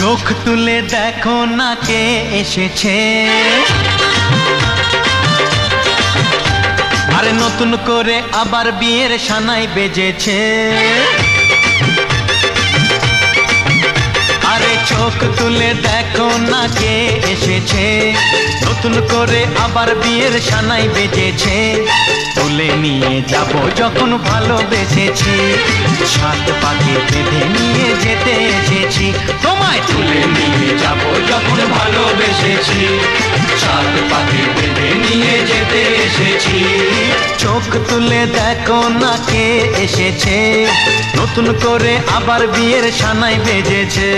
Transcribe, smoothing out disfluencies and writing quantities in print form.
চোখ তুলে দেখো না কে এসেছে, আরে নতুন করে আবার বিয়ের সানাই বেজেছে। আরে চোখ তুলে দেখো না কে এসেছে, নতুন করে আবার বিয়ের সানাই বেজেছে। তুলে নিয়ে যাব যখন ভালোবেসেছি, সাত পাকে বেঁধে নিয়ে যেতে এসেছি। তোমায় তুলে নিয়ে যাব যখন ভালোবেসেছি, সাত পাকে বেঁধে নিয়ে যেতে এসেছি। চোখ তুলে দেখো না কে এসেছে, নতুন করে আবার বিয়ের সানাই বেজেছে।